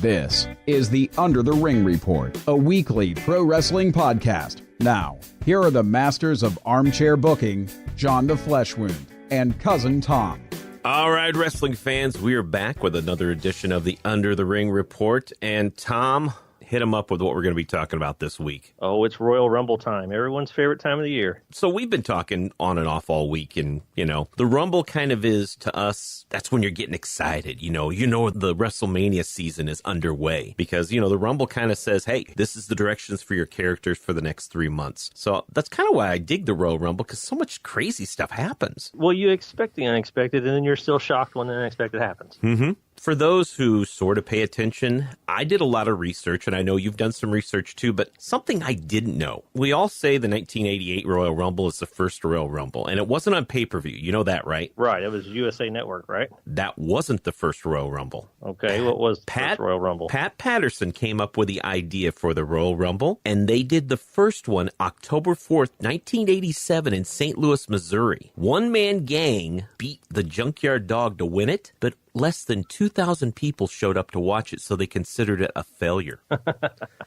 This is the Under the Ring Report, a weekly pro wrestling podcast. Now, here are the masters of armchair booking, John the Flesh Wound and Cousin Tom. All right, wrestling fans, we are back with another edition of the Under the Ring Report. And Tom, hit him up with what we're going to be talking about this week. Oh, it's Royal Rumble time. Everyone's favorite time of the year. So we've been talking on and off all week, and, the Rumble kind of is, to us, that's when you're getting excited. You know the Wrestlemania season is underway because, the Rumble kind of says, hey, this is the directions for your characters for the next 3 months. So that's kind of why I dig the Royal Rumble, because so much crazy stuff happens. Well, you expect the unexpected, and then you're still shocked when the unexpected happens. Mm-hmm. For those who sort of pay attention, I did a lot of research, and I know you've done some research too, but something I didn't know. We all say the 1988 Royal Rumble is the first Royal Rumble, and it wasn't on pay-per-view. You know that, right? Right. It was USA Network, right? That wasn't the first Royal Rumble. Okay. What was the first Royal Rumble? Pat Patterson came up with the idea for the Royal Rumble, and they did the first one October 4th, 1987 in St. Louis, Missouri. One-man gang beat the Junkyard Dog to win it, but less than 2,000 people showed up to watch it, so they considered it a failure.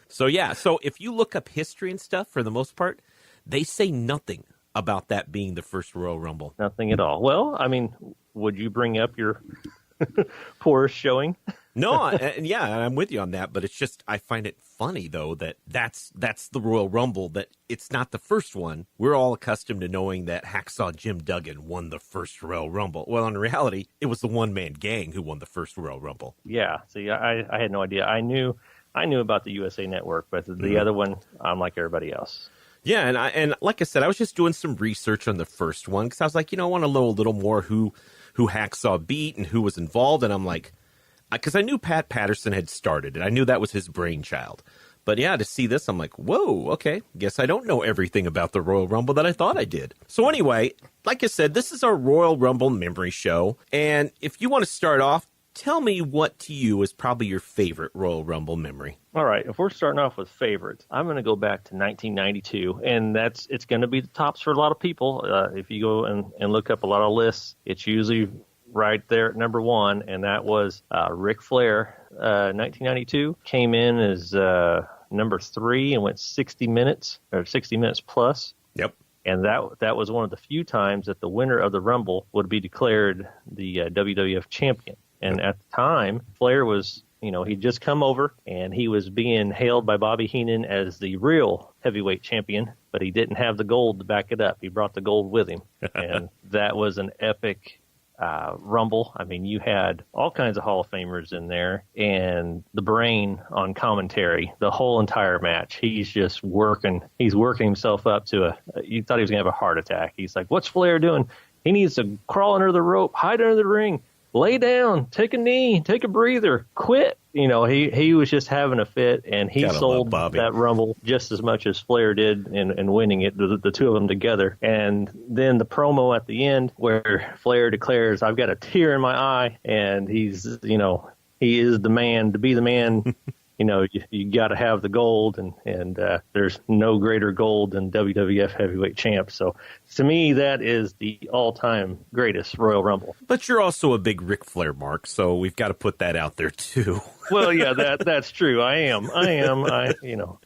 So if you look up history and stuff, for the most part, they say nothing about that being the first Royal Rumble. Nothing at all. Well, I mean, would you bring up your poorest showing? No, I'm with you on that, but it's just, I find it funny, though, that's the Royal Rumble, that it's not the first one. We're all accustomed to knowing that Hacksaw Jim Duggan won the first Royal Rumble. Well, in reality, it was the one-man gang who won the first Royal Rumble. Yeah, see, I had no idea. I knew about the USA Network, but the other one, I'm like everybody else. Yeah, and like I said, I was just doing some research on the first one, because I was like, I want to know a little more who Hacksaw beat and who was involved, and I'm like, because I knew Pat Patterson had started it. I knew that was his brainchild. But yeah, to see this, I'm like, whoa, okay. Guess I don't know everything about the Royal Rumble that I thought I did. So anyway, like I said, this is our Royal Rumble memory show. And if you want to start off, tell me what to you is probably your favorite Royal Rumble memory. All right, if we're starting off with favorites, I'm going to go back to 1992, and it's going to be the tops for a lot of people. If you go and look up a lot of lists, it's usually right there at number one, and that was Ric Flair. 1992 came in as number 3 and went 60 minutes plus. Yep. And that was one of the few times that the winner of the Rumble would be declared the WWF champion. And at the time, Flair was, he'd just come over, and he was being hailed by Bobby Heenan as the real heavyweight champion, but he didn't have the gold to back it up. He brought the gold with him. And that was an epic Rumble. I mean, you had all kinds of Hall of Famers in there, and the Brain on commentary, the whole entire match. He's just working. He's working himself up to you thought he was going to have a heart attack. He's like, what's Flair doing? He needs to crawl under the rope, hide under the ring, lay down, take a knee, take a breather, quit. He was just having a fit, and he sold that Rumble just as much as Flair did in winning it, the two of them together. And then the promo at the end where Flair declares, I've got a tear in my eye, and he is the man, to be the man. You got to have the gold, and there's no greater gold than WWF Heavyweight Champ. So to me, that is the all-time greatest Royal Rumble. But you're also a big Ric Flair mark, so we've got to put that out there too. Well, yeah, that's true. I am. But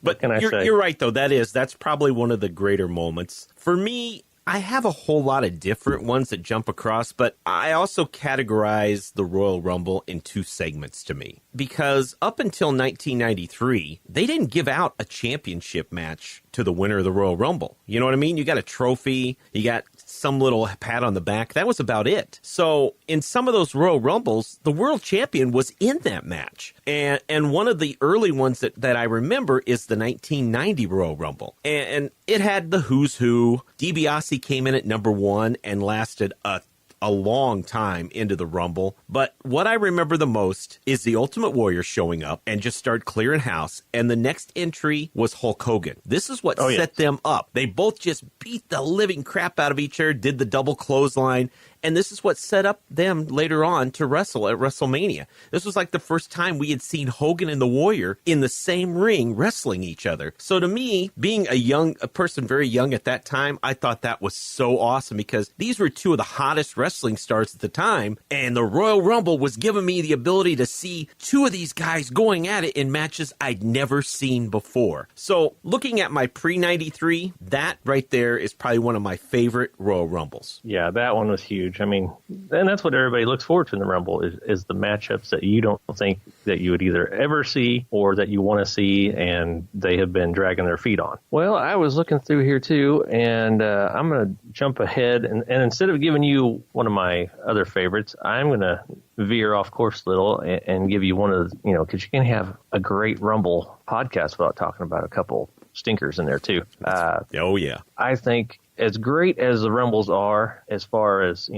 what can I say? You're right, though. That's probably one of the greater moments. For me, I have a whole lot of different ones that jump across, but I also categorize the Royal Rumble in 2 segments to me. Because up until 1993, they didn't give out a championship match to the winner of the Royal Rumble. You know what I mean? You got a trophy, you got some little pat on the back. That was about it. So in some of those Royal Rumbles, the world champion was in that match. And one of the early ones that I remember is the 1990 Royal Rumble. And it had the who's who. DiBiase came in at number 1 and lasted a long time into the Rumble. But what I remember the most is the Ultimate Warrior showing up and just started clearing house. And the next entry was Hulk Hogan. This is what set them up. They both just beat the living crap out of each other, did the double clothesline, And this is what set up them later on to wrestle at WrestleMania. This was like the first time we had seen Hogan and the Warrior in the same ring wrestling each other. So to me, being a person very young at that time, I thought that was so awesome because these were two of the hottest wrestling stars at the time. And the Royal Rumble was giving me the ability to see two of these guys going at it in matches I'd never seen before. So looking at my pre-93, that right there is probably one of my favorite Royal Rumbles. Yeah, that one was huge. I mean, and that's what everybody looks forward to in the Rumble is the matchups that you don't think that you would either ever see or that you want to see, and they have been dragging their feet on. Well, I was looking through here too, and I'm going to jump ahead, and instead of giving you one of my other favorites, I'm going to veer off course a little and give you one of the, because you can have a great Rumble podcast without talking about a couple stinkers in there too. Oh yeah. I think as great as the Rumbles are, as far as,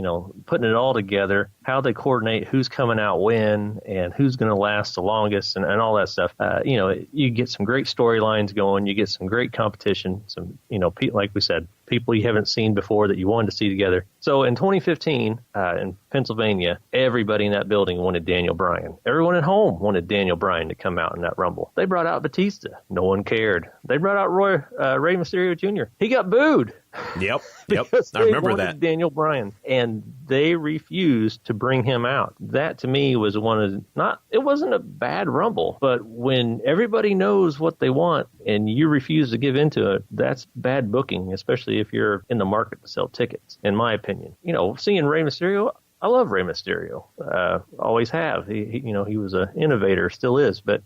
putting it all together, how they coordinate who's coming out when and who's going to last the longest and all that stuff, you get some great storylines going. You get some great competition, some, like we said, people you haven't seen before that you wanted to see together. So in 2015, in Pennsylvania, everybody in that building wanted Daniel Bryan. Everyone at home wanted Daniel Bryan to come out in that Rumble. They brought out Batista. No one cared. They brought out Rey Mysterio Jr. He got booed. Yep. I remember that. Daniel Bryan, and they refused to bring him out. That to me was it wasn't a bad Rumble, but when everybody knows what they want and you refuse to give into it, that's bad booking, especially if you're in the market to sell tickets, in my opinion. Seeing Rey Mysterio, I love Rey Mysterio. Always have. He was an innovator, still is. But,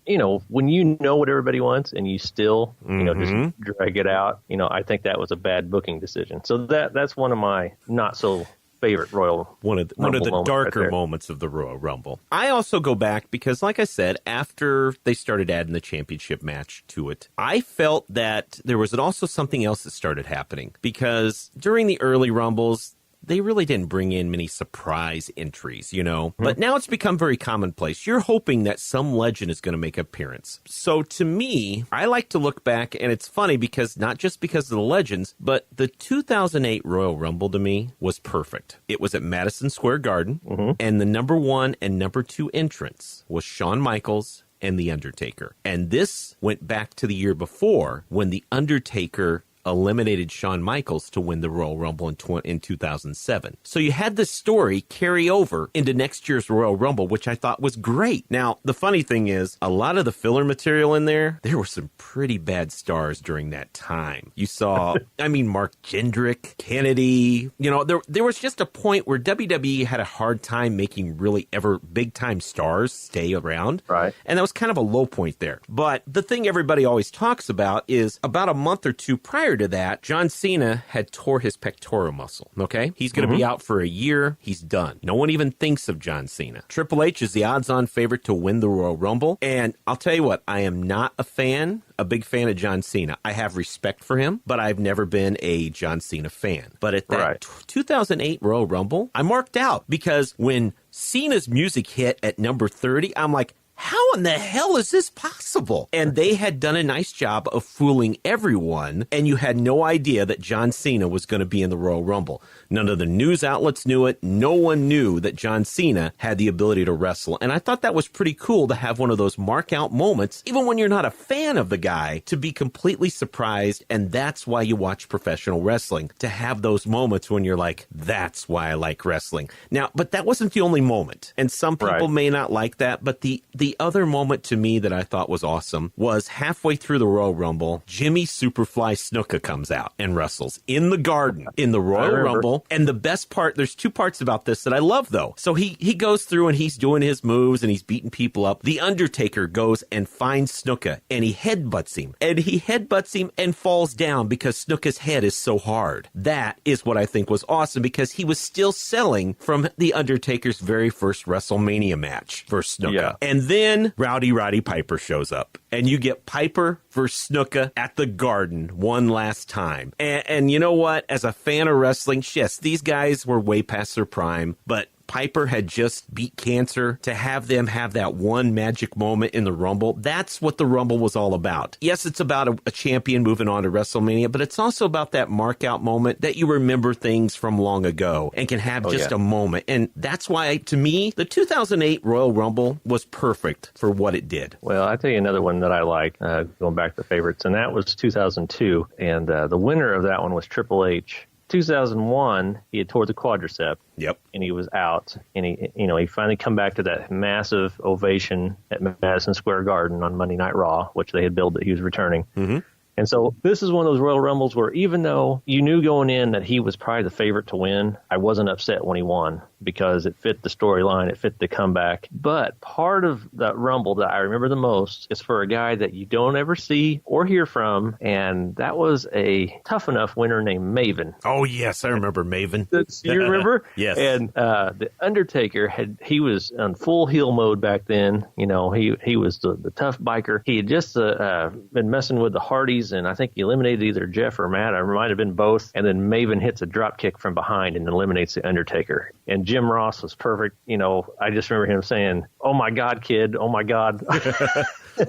when you know what everybody wants and you still, just drag it out, I think that was a bad booking decision. So that's one of my not so favorite Royal one of the darker moments of the Royal Rumble. I also go back because, like I said, after they started adding the championship match to it, I felt that there was also something else that started happening because during the early Rumbles, they really didn't bring in many surprise entries, But now it's become very commonplace. You're hoping that some legend is going to make an appearance. So to me, I like to look back, and it's funny because not just because of the legends, but the 2008 Royal Rumble to me was perfect. It was at Madison Square Garden, and the number 1 and number 2 entrants was Shawn Michaels and The Undertaker. And this went back to the year before when The Undertaker eliminated Shawn Michaels to win the Royal Rumble in 2007. So you had this story carry over into next year's Royal Rumble, which I thought was great. Now, the funny thing is, a lot of the filler material in there were some pretty bad stars during that time. You saw, Mark Jindrak, Kennedy, there was just a point where WWE had a hard time making really ever big-time stars stay around. Right. And that was kind of a low point there. But the thing everybody always talks about is about a month or two prior to that, John Cena had tore his pectoral muscle, okay? He's going to be out for a year. He's done. No one even thinks of John Cena. Triple H is the odds-on favorite to win the Royal Rumble. And I'll tell you what, I am not a big fan of John Cena. I have respect for him, but I've never been a John Cena fan. But at that 2008 Royal Rumble, I marked out because when Cena's music hit at number 30, I'm like, how in the hell is this possible? And they had done a nice job of fooling everyone, and you had no idea that John Cena was going to be in the Royal Rumble. None of the news outlets knew it. No one knew that John Cena had the ability to wrestle. And I thought that was pretty cool to have one of those mark-out moments, even when you're not a fan of the guy, to be completely surprised. And that's why you watch professional wrestling, to have those moments when you're like, that's why I like wrestling. Now, but that wasn't the only moment. And some people may not like that, but the other moment to me that I thought was awesome was halfway through the Royal Rumble, Jimmy Superfly Snuka comes out and wrestles in the Garden in the Royal Rumble. And the best part, there's two parts about this that I love, though. So he goes through and he's doing his moves and he's beating people up. The Undertaker goes and finds Snuka and he headbutts him. And he headbutts him and falls down because Snuka's head is so hard. That is what I think was awesome because he was still selling from The Undertaker's very first WrestleMania match for Snuka. Yeah. And then Roddy Piper shows up. And you get Piper versus Snuka at the Garden one last time. And you know what? As a fan of wrestling, yes, these guys were way past their prime, but Piper had just beat cancer, to have them have that one magic moment in the Rumble, that's what the Rumble was all about. Yes, it's about a champion moving on to WrestleMania, but it's also about that mark-out moment that you remember things from long ago and can have a moment. And that's why, to me, the 2008 Royal Rumble was perfect for what it did. Well, I'll tell you another one that I like, going back to favorites, and that was 2002. And the winner of that one was Triple H. 2001, he had tore the quadricep. Yep. And he was out. And he finally come back to that massive ovation at Madison Square Garden on Monday Night Raw, which they had billed that he was returning. Mm-hmm. And so this is one of those Royal Rumbles where even though you knew going in that he was probably the favorite to win, I wasn't upset when he won because it fit the storyline, it fit the comeback. But part of that Rumble that I remember the most is for a guy that you don't ever see or hear from, and that was a tough enough winner named Maven. Oh, yes, I remember Maven. You remember? Yes. And the Undertaker, he was on full heel mode back then. You know, he was the tough biker. He had just been messing with the Hardys, and I think he eliminated either Jeff or Matt. It might have been both. And then Maven hits a drop kick from behind and eliminates the Undertaker. And Jim Ross was perfect. You know, I just remember him saying, "Oh my God, kid! Oh my God."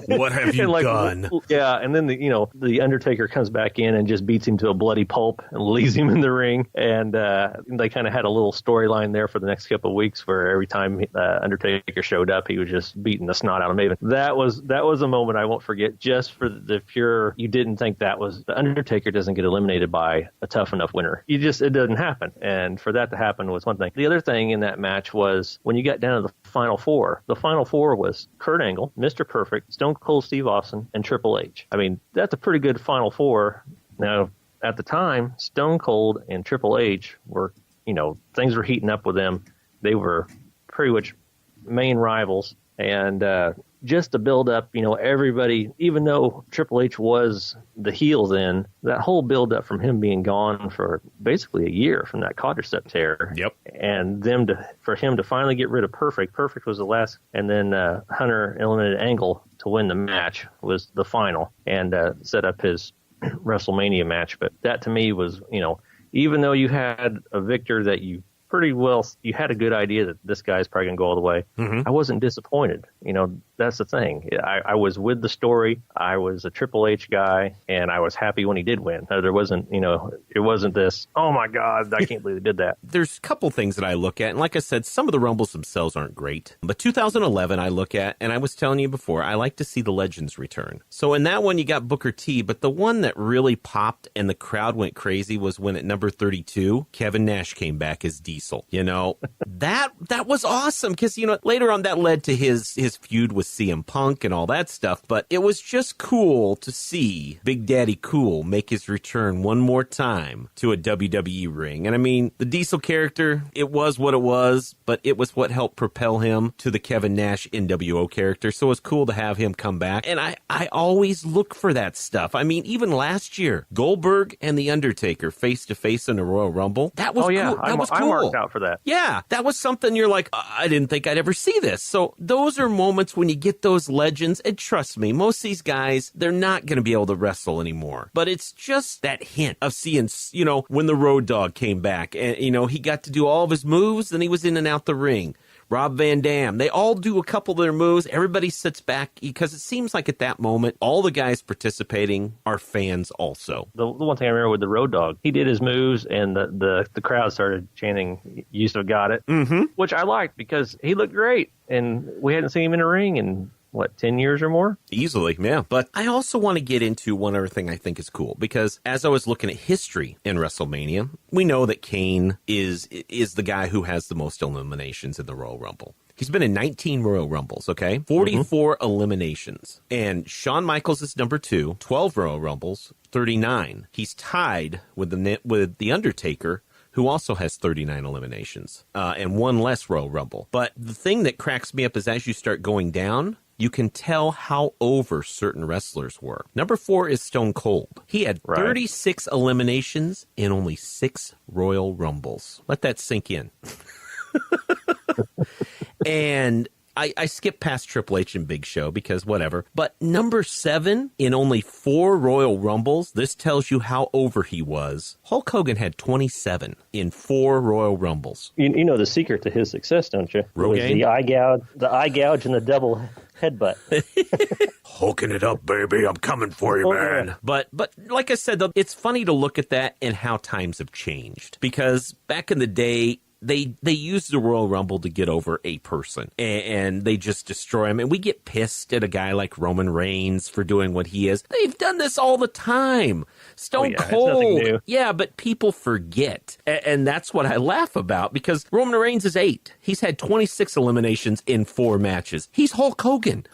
What have you done? Yeah, and then the Undertaker comes back in and just beats him to a bloody pulp and leaves him in the ring. And they kind of had a little storyline there for the next couple of weeks where every time Undertaker showed up, he was just beating the snot out of Maven. That was a moment I won't forget, just for the pure, you didn't think that was, the Undertaker doesn't get eliminated by a tough enough winner. It doesn't happen. And for that to happen was one thing. The other thing in that match was when you got down to the Final Four. The Final Four was Kurt Angle, Mr. Perfect, Stone Cold Steve Austin, and Triple H. I mean, that's a pretty good Final Four. Now, at the time, Stone Cold and Triple H were, things were heating up with them. They were pretty much main rivals. And just to build up, everybody, even though Triple H was the heel then, that whole build up from him being gone for basically a year from that quadricep tear. Yep. And for him to finally get rid of Perfect. Perfect was the last, and then Hunter eliminated Angle to win the match was the final and set up his WrestleMania match. But that to me was, even though you had a victor that you had a good idea that this guy's probably going to go all the way. Mm-hmm. I wasn't disappointed. That's the thing. I was with the story. I was a Triple H guy, and I was happy when he did win. There wasn't, it wasn't this, oh my God, I can't believe they did that. There's a couple things that I look at, and like I said, some of the Rumbles themselves aren't great. But 2011 I look at, and I was telling you before, I like to see the legends return. So in that one, you got Booker T, but the one that really popped and the crowd went crazy was when at number 32, Kevin Nash came back as Diesel. That was awesome because, later on that led to his feud with CM Punk and all that stuff. But it was just cool to see Big Daddy Cool make his return one more time to a WWE ring. And I mean, the Diesel character, it was what it was, but it was what helped propel him to the Kevin Nash NWO character. So it was cool to have him come back. And I always look for that stuff. I mean, even last year, Goldberg and The Undertaker face to face in the Royal Rumble. That was cool. That was cool. I marked out for that. Yeah, that was something you're like, I didn't think I'd ever see this. So those are moments when you get those legends, and trust me, most of these guys, they're not going to be able to wrestle anymore. But it's just that hint of seeing, when the Road Dogg came back and, he got to do all of his moves, then he was in and out the ring. Rob Van Dam, they all do a couple of their moves. Everybody sits back because it seems like at that moment, all the guys participating are fans also. The one thing I remember with the Road Dogg, he did his moves and the crowd started chanting, "You still got it," mm-hmm. Which I liked because he looked great and we hadn't seen him in a ring in 10 years or more? Easily, yeah. But I also want to get into one other thing I think is cool, because as I was looking at history in WrestleMania, we know that Kane is the guy who has the most eliminations in the Royal Rumble. He's been in 19 Royal Rumbles, okay? 44 eliminations. And Shawn Michaels is number 2, 12 Royal Rumbles, 39. He's tied with the Undertaker, who also has 39 eliminations, and one less Royal Rumble. But the thing that cracks me up is as you start going down, you can tell how over certain wrestlers were. Number 4 is Stone Cold. He had 36 eliminations and only 6 Royal Rumbles. Let that sink in. And I skipped past Triple H and Big Show because whatever. But number 7 in only 4 Royal Rumbles, this tells you how over he was. Hulk Hogan had 27 in 4 Royal Rumbles. You know the secret to his success, don't you? Rogaine? It was the eye gouge and the double headbutt. Hulking it up, baby. I'm coming for you, man. Yeah. But like I said, though, it's funny to look at that and how times have changed. Because back in the day, they used the Royal Rumble to get over a person, and they just destroy him. And we get pissed at a guy like Roman Reigns for doing what he is. They've done this all the time. Stone Cold. Yeah, but people forget. And that's what I laugh about, because Roman Reigns is 8. He's had 26 eliminations in 4 matches. He's Hulk Hogan.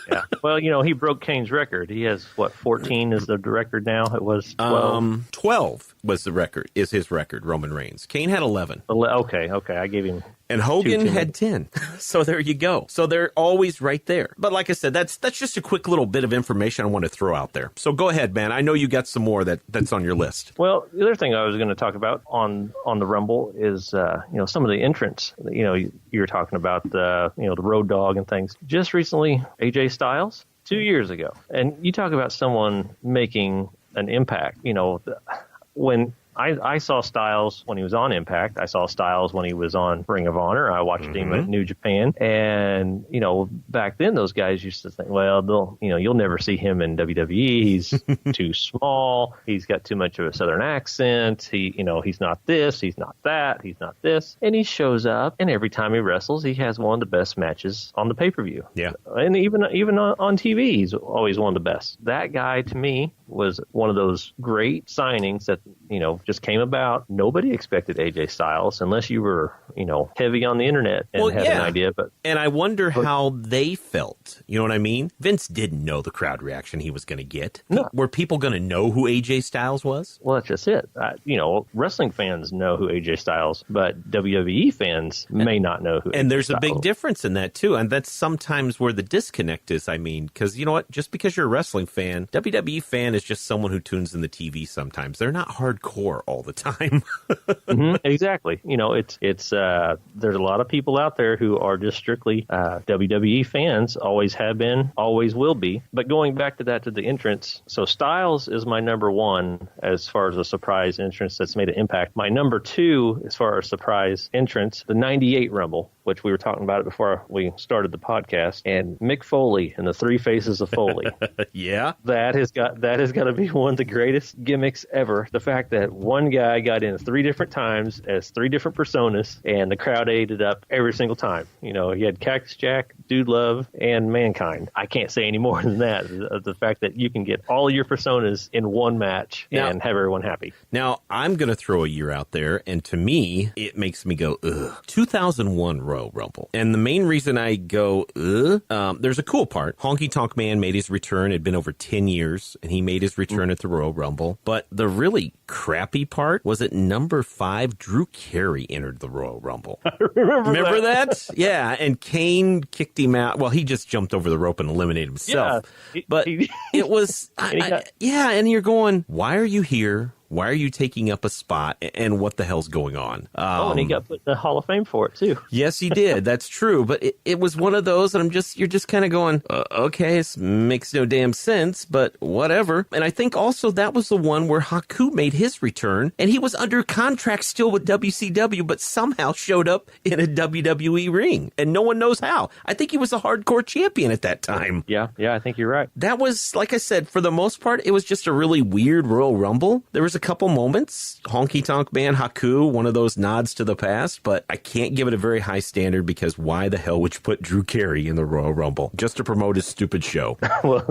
Yeah. Well, he broke Kane's record. He has, 14 is the record now? It was 12. 12 was the record, is his record, Roman Reigns. Kane had 11. Okay. I gave him... And Hogan had 10. So there you go. So they're always right there. But like I said, that's just a quick little bit of information I want to throw out there. So go ahead, man. I know you got some more that's on your list. Well, the other thing I was going to talk about on the Rumble is, some of the entrants. You were talking about the Road Dogg and things. Just recently, AJ Styles, 2 years ago. And you talk about someone making an impact. When I saw Styles when he was on Impact. I saw Styles when he was on Ring of Honor. I watched him at New Japan. And, back then those guys used to think, well, you'll never see him in WWE. He's too small. He's got too much of a Southern accent. He's not this. He's not that. He's not this. And he shows up, and every time he wrestles, he has one of the best matches on the pay-per-view. Yeah. And even on TV, he's always one of the best. That guy, to me, was one of those great signings that, just came about. Nobody expected AJ Styles unless you were, heavy on the internet and had an idea. And I wonder how they felt. You know what I mean? Vince didn't know the crowd reaction he was going to get. No. Were people going to know who AJ Styles was? Well, that's just it. Wrestling fans know who AJ Styles, but WWE fans may not know who. And AJ there's Styles. A big difference in that too. And that's sometimes where the disconnect is. I mean, because you know what? Just because you're a wrestling fan, WWE fan is just someone who tunes in the TV sometimes. They're not hardcore all the time. Exactly. It's there's a lot of people out there who are just strictly WWE fans, always have been, always will be. But going back to the entrance, so Styles is my number 1 as far as a surprise entrance that's made an impact. My number 2 as far as surprise entrance, the 98 Rumble, which we were talking about it before we started the podcast, and Mick Foley and the 3 Faces of Foley. Yeah. That has got to be one of the greatest gimmicks ever. The fact that one guy got in 3 different times as 3 different personas, and the crowd ate it up every single time. He had Cactus Jack, Dude Love, and Mankind. I can't say any more than that. The fact that you can get all of your personas in one match and have everyone happy. Now, I'm going to throw a year out there, and to me, it makes me go, ugh. 2001 Royal Rumble. And the main reason I go, ugh, there's a cool part. Honky Tonk Man made his return. It had been over 10 years, and he made his return at the Royal Rumble. But the really crappy part was at number 5, Drew Carey entered the Royal Rumble. I remember that? Yeah, and Kane kicked him out. Well, he just jumped over the rope and eliminated himself. Yeah, but it was, and you're going, why are you here? Why are you taking up a spot, and what the hell's going on? And he got put in the Hall of Fame for it, too. Yes, he did. That's true. But it was one of those, and you're just kind of going, okay, this makes no damn sense, but whatever. And I think also that was the one where Haku made his return, and he was under contract still with WCW, but somehow showed up in a WWE ring, and no one knows how. I think he was a hardcore champion at that time. Yeah, I think you're right. That was, like I said, for the most part, it was just a really weird Royal Rumble. There was a couple moments, Honky Tonk Man, Haku, one of those nods to the past, but I can't give it a very high standard because why the hell would you put Drew Carey in the Royal Rumble just to promote his stupid show? Well,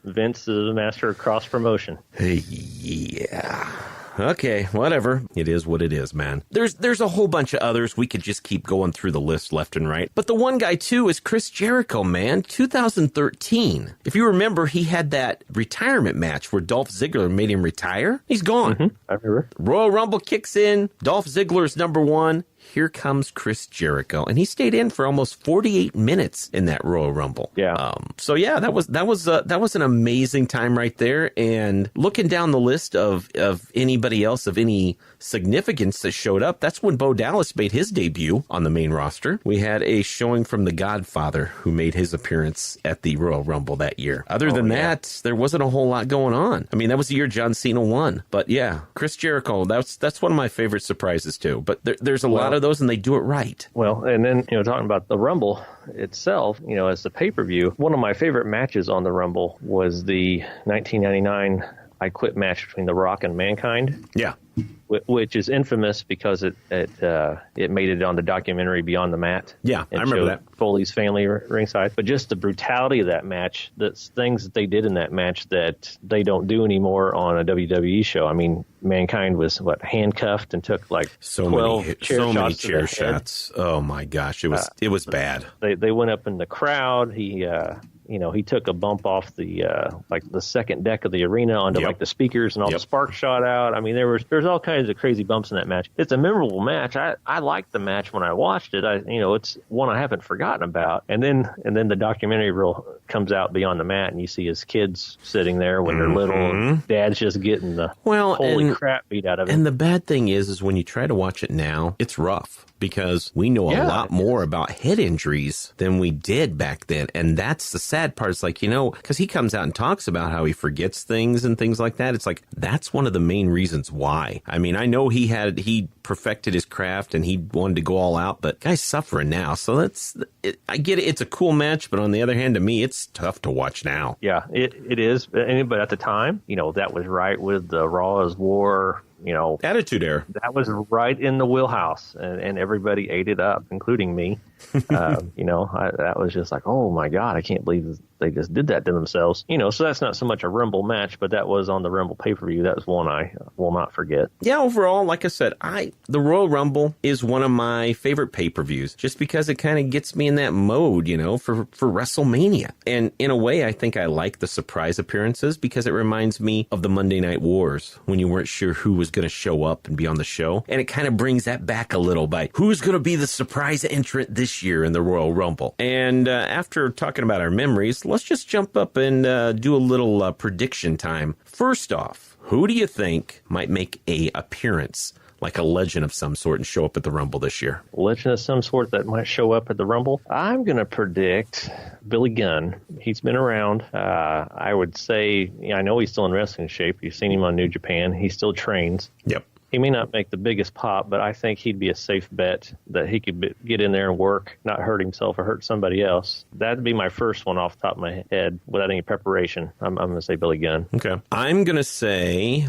Vince is a master of cross promotion. Yeah. Okay, whatever. It is what it is, man. There's a whole bunch of others. We could just keep going through the list left and right. But the one guy, too, is Chris Jericho, man. 2013. If you remember, he had that retirement match where Dolph Ziggler made him retire. He's gone. I remember. Royal Rumble kicks in. Dolph Ziggler's number 1. Here comes Chris Jericho, and he stayed in for almost 48 minutes in that Royal Rumble. Yeah. So yeah, that was an amazing time right there. And looking down the list of anybody else of any significance that showed up, that's when Bo Dallas made his debut on the main roster. We had a showing from The Godfather, who made his appearance at the Royal Rumble that year. Other than that, there wasn't a whole lot going on. I mean, that was the year John Cena won. But yeah, Chris Jericho, that's one of my favorite surprises too. But there's a lot of those, and they do it right. Well, and then, talking about the Rumble itself, as the pay-per-view, one of my favorite matches on the Rumble was the 1999 I Quit match between The Rock and Mankind. Yeah. Which is infamous because it made it on the documentary Beyond the Mat. Yeah, I remember that. Foley's family ringside. But just the brutality of that match, the things that they did in that match that they don't do anymore on a WWE show. I mean, Mankind was, handcuffed and took like 12 many chair shots. Oh, my gosh. It was bad. They went up in the crowd. He took a bump off the the second deck of the arena onto the speakers, and all the sparks shot out. I mean, there's all kinds of crazy bumps in that match. It's a memorable match. I liked the match when I watched it. It's one I haven't forgotten about. And then the documentary comes out Beyond the Mat, and you see his kids sitting there when they're little, and Dad's just getting the holy crap beat out of him. And the bad thing is when you try to watch it now, it's rough, because we know a lot more about head injuries than we did back then. And that's the sad part. It's because he comes out and talks about how he forgets things and things like that. It's like, that's one of the main reasons why. I mean, I know he perfected his craft and he wanted to go all out, but guy's suffering now. So I get it. It's a cool match, but on the other hand, to me, it's tough to watch now. Yeah, it is. But at the time, that was right with the Raw is War, Attitude Era. That was right in the wheelhouse, and everybody ate it up, including me. That was just like, oh my God, I can't believe they just did that to themselves. So that's not so much a Rumble match, but that was on the Rumble pay-per-view. That was one I will not forget. Yeah, overall, like I said, the Royal Rumble is one of my favorite pay-per-views, just because it kind of gets me in that mode, for WrestleMania. And in a way, I think I like the surprise appearances, because it reminds me of the Monday Night Wars, when you weren't sure who was going to show up and be on the show. And it kind of brings that back a little by who's going to be the surprise entrant this year in the Royal Rumble. And after talking about our memories, let's just jump up and do a little prediction time. First off, who do you think might make a appearance, like a legend of some sort, and show up at the Rumble this year? Legend of some sort that might show up at the Rumble? I'm going to predict Billy Gunn. He's been around. I would say, I know he's still in wrestling shape. You've seen him on New Japan. He still trains. Yep. He may not make the biggest pop, but I think he'd be a safe bet that he could get in there and work, not hurt himself or hurt somebody else. That'd be my first one off the top of my head without any preparation. I'm going to say Billy Gunn. Okay. I'm going to say,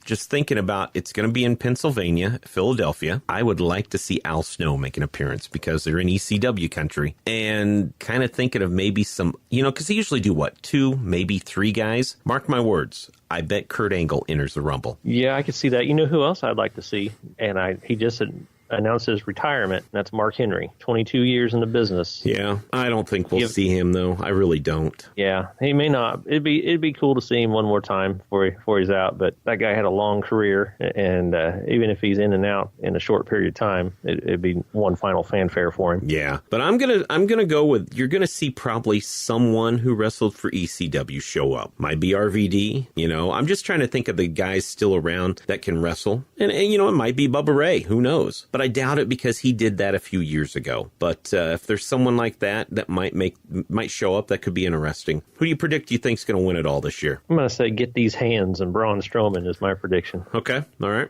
just thinking about, it's going to be in Pennsylvania, Philadelphia. I would like to see Al Snow make an appearance, because they're in ECW country, and kind of thinking of maybe some, because they usually do 2, maybe 3 guys. Mark my words. I bet Kurt Angle enters the Rumble. Yeah, I could see that. You know who else I'd like to see? And he just announced his retirement. That's Mark Henry, 22 years in the business. Yeah, I don't think we'll see him, though. I really don't. Yeah, he may not. It'd be cool to see him one more time before he's out. But that guy had a long career, and even if he's in and out in a short period of time, it'd be one final fanfare for him. Yeah, but I'm gonna go with, you're gonna see probably someone who wrestled for ECW show up. Might be RVD. I'm just trying to think of the guys still around that can wrestle, and it might be Bubba Ray. Who knows? But I doubt it, because he did that a few years ago. But if there's someone like that might show up, that could be interesting. Who do you predict you think's going to win it all this year? I'm going to say Get These Hands, and Braun Strowman is my prediction. Okay, all right.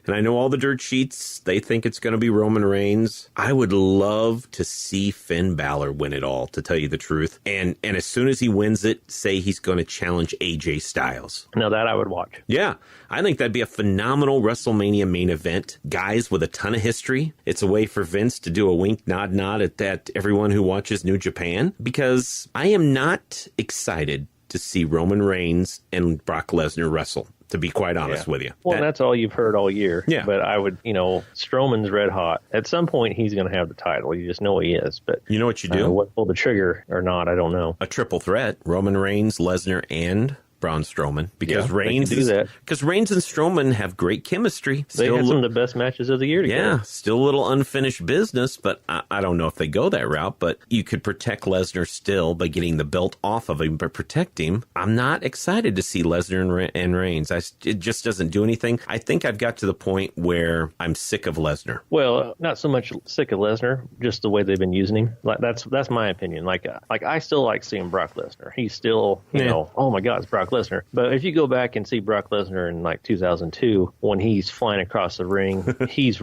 And I know all the dirt sheets, they think it's going to be Roman Reigns. I would love to see Finn Balor win it all, to tell you the truth. And as soon as he wins it, say he's going to challenge AJ Styles. Now that I would watch. Yeah, I think that'd be a phenomenal WrestleMania main event. Guys with a ton of history. It's a way for Vince to do a wink, nod at everyone who watches New Japan. Because I am not excited to see Roman Reigns and Brock Lesnar wrestle, to be quite honest with you. Well, that's all you've heard all year. Yeah. But I would, Strowman's red hot. At some point, he's going to have the title. You just know he is. But you know what you do? What pull the trigger or not, I don't know. A triple threat: Roman Reigns, Lesnar, and Braun Strowman because Yeah, Reigns they can do that. because Reigns and Strowman have great chemistry. They had some of the best matches of the year together. Yeah, still a little unfinished business, but I don't know if they go that route. But you could protect Lesnar still by getting the belt off of him, but protect him. I'm not excited to see Lesnar and Reigns. It just doesn't do anything. I think I've got to the point where I'm sick of Lesnar. Well, not so much sick of Lesnar, just the way they've been using him. Like that's my opinion. Like I still like seeing Brock Lesnar. He's still, you know, oh my God, it's Brock Lesnar. But if you go back and see Brock Lesnar in like 2002, when he's flying across the ring, he's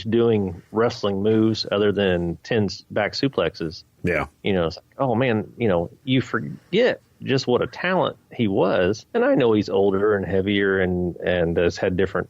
doing wrestling moves other than 10 back suplexes. Yeah. You know, it's like, oh man, you know, you forget just what a talent he was. And I know he's older and heavier and has had different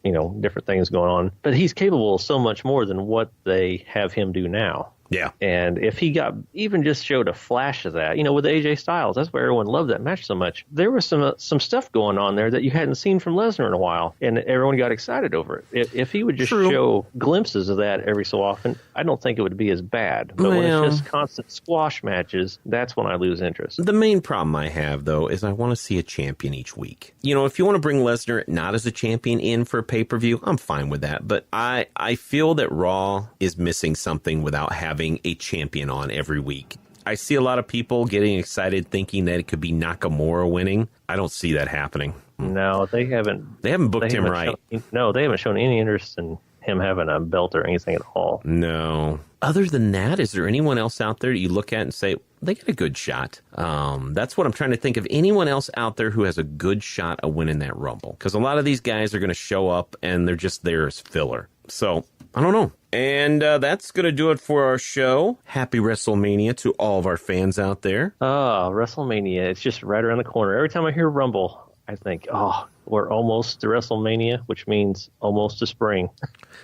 things going on, but he's capable of so much more than what they have him do now. Yeah. And if he even just showed a flash of that, you know, with AJ Styles, that's why everyone loved that match so much. There was some stuff going on there that you hadn't seen from Lesnar in a while, and everyone got excited over it. If he would just show glimpses of that every so often, I don't think it would be as bad. But when it's just constant squash matches, that's when I lose interest. The main problem I have, though, is I want to see a champion each week. You know, if you want to bring Lesnar not as a champion in for a pay-per-view, I'm fine with that. But I feel that Raw is missing something without having a champion on every week. I see a lot of people getting excited thinking that it could be Nakamura winning. I don't see that happening. No, they haven't booked him right. They haven't shown any interest in him having a belt or anything at all. No. Other than that, is there anyone else out there you look at and say, they got a good shot? That's what I'm trying to think of. Anyone else out there who has a good shot of winning that Rumble? Because a lot of these guys are going to show up and they're just there as filler. So, I don't know. And that's going to do it for our show. Happy WrestleMania to all of our fans out there. Oh, WrestleMania. It's just right around the corner. Every time I hear Rumble, I think, oh, we're almost to WrestleMania, which means almost to spring.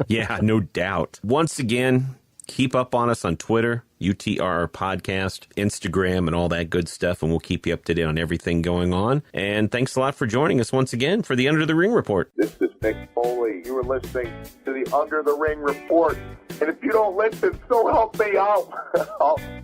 Yeah, no doubt. Once again, keep up on us on Twitter, UTRR Podcast, Instagram, and all that good stuff, and we'll keep you up to date on everything going on. And thanks a lot for joining us once again for the Under the Ring Report. This is Mick Foley. You are listening to the Under the Ring Report. And if you don't listen, so help me out.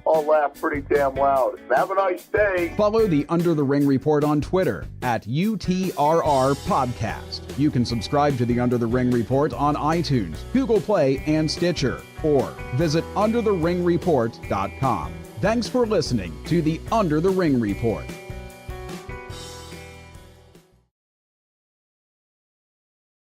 I'll laugh pretty damn loud. Have a nice day. Follow the Under the Ring Report on Twitter at UTRR Podcast. You can subscribe to the Under the Ring Report on iTunes, Google Play, and Stitcher, or visit undertheringreport.com. Thanks for listening to the Under the Ring Report.